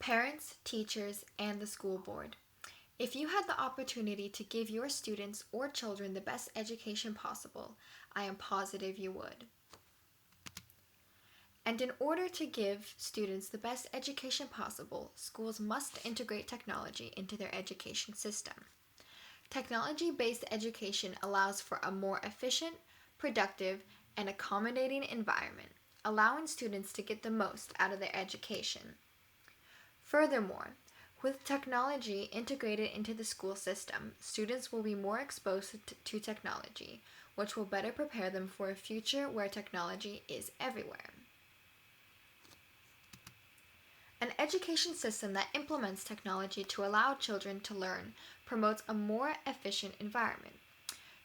Parents, teachers, and the school board. If you had the opportunity to give your students or children the best education possible, I am positive you would. And in order to give students the best education possible, schools must integrate technology into their education system. Technology-based education allows for a more efficient, productive, and accommodating environment, allowing students to get the most out of their education. Furthermore, with technology integrated into the school system, students will be more exposed to technology, which will better prepare them for a future where technology is everywhere. An education system that implements technology to allow children to learn promotes a more efficient environment.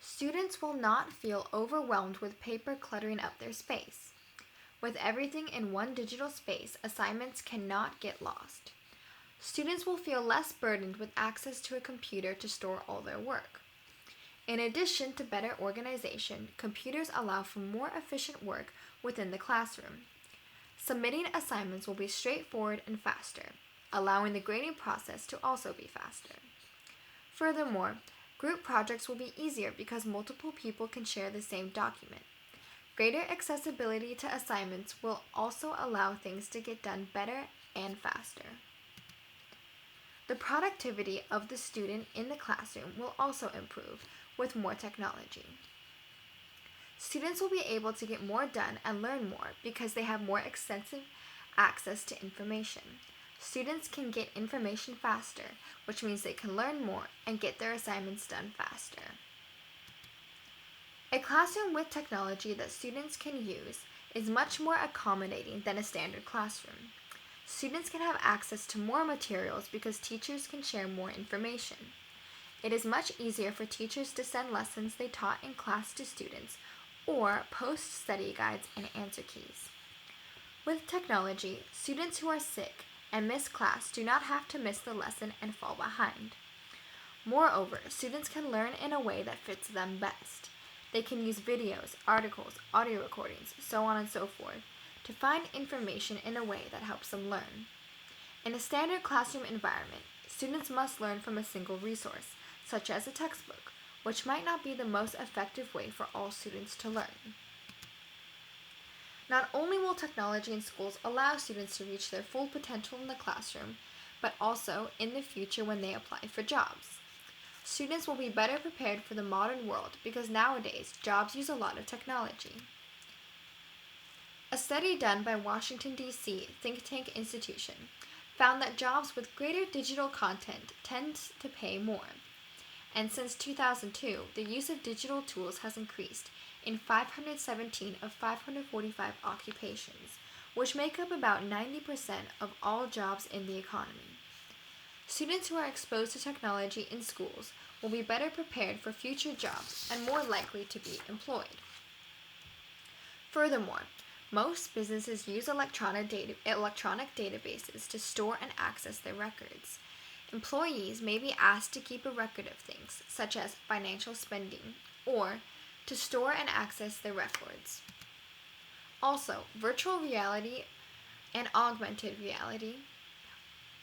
Students will not feel overwhelmed with paper cluttering up their space. With everything in one digital space, assignments cannot get lost. Students will feel less burdened with access to a computer to store all their work. In addition to better organization, computers allow for more efficient work within the classroom. Submitting assignments will be straightforward and faster, allowing the grading process to also be faster. Furthermore, group projects will be easier because multiple people can share the same document. Greater accessibility to assignments will also allow things to get done better and faster. The productivity of the student in the classroom will also improve with more technology. Students will be able to get more done and learn more because they have more extensive access to information. Students can get information faster, which means they can learn more and get their assignments done faster. A classroom with technology that students can use is much more accommodating than a standard classroom. Students can have access to more materials because teachers can share more information. It is much easier for teachers to send lessons they taught in class to students or post study guides and answer keys. With technology, students who are sick and miss class do not have to miss the lesson and fall behind. Moreover, students can learn in a way that fits them best. They can use videos, articles, audio recordings, so on and so forth, to find information in a way that helps them learn. In a standard classroom environment, students must learn from a single resource, such as a textbook, which might not be the most effective way for all students to learn. Not only will technology in schools allow students to reach their full potential in the classroom, but also in the future when they apply for jobs. Students will be better prepared for the modern world because nowadays jobs use a lot of technology. A study done by Washington, D.C. think tank institution found that jobs with greater digital content tend to pay more. And since 2002, the use of digital tools has increased in 517 of 545 occupations, which make up about 90% of all jobs in the economy. Students who are exposed to technology in schools will be better prepared for future jobs and more likely to be employed. Furthermore, most businesses use electronic databases to store and access their records. Employees may be asked to keep a record of things, such as financial spending, or to store and access their records. Also, virtual reality and augmented reality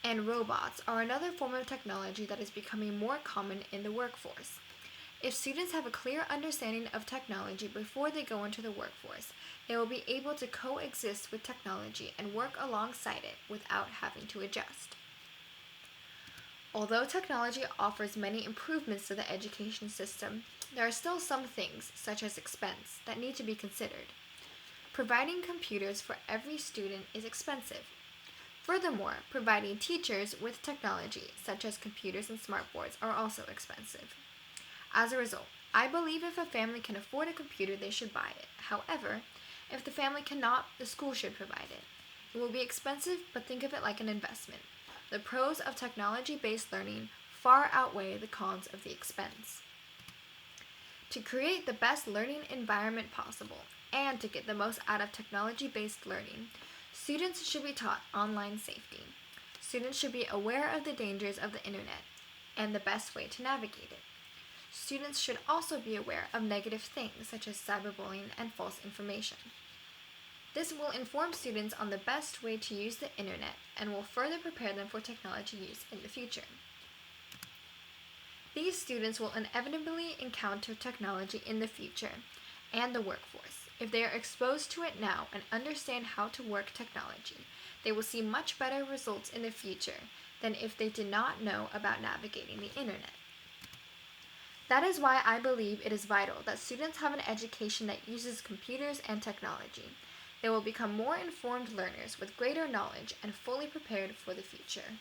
and robots are another form of technology that is becoming more common in the workforce. If students have a clear understanding of technology before they go into the workforce, they will be able to coexist with technology and work alongside it without having to adjust. Although technology offers many improvements to the education system, there are still some things, such as expense, that need to be considered. Providing computers for every student is expensive. Furthermore, providing teachers with technology, such as computers and smartboards, are also expensive. As a result, I believe if a family can afford a computer, they should buy it. However, if the family cannot, the school should provide it. It will be expensive, but think of it like an investment. The pros of technology-based learning far outweigh the cons of the expense. To create the best learning environment possible and to get the most out of technology-based learning, students should be taught online safety. Students should be aware of the dangers of the internet and the best way to navigate it. Students should also be aware of negative things such as cyberbullying and false information. This will inform students on the best way to use the internet and will further prepare them for technology use in the future. These students will inevitably encounter technology in the future and the workforce. If they are exposed to it now and understand how to work technology, they will see much better results in the future than if they did not know about navigating the internet. That is why I believe it is vital that students have an education that uses computers and technology. They will become more informed learners with greater knowledge and fully prepared for the future.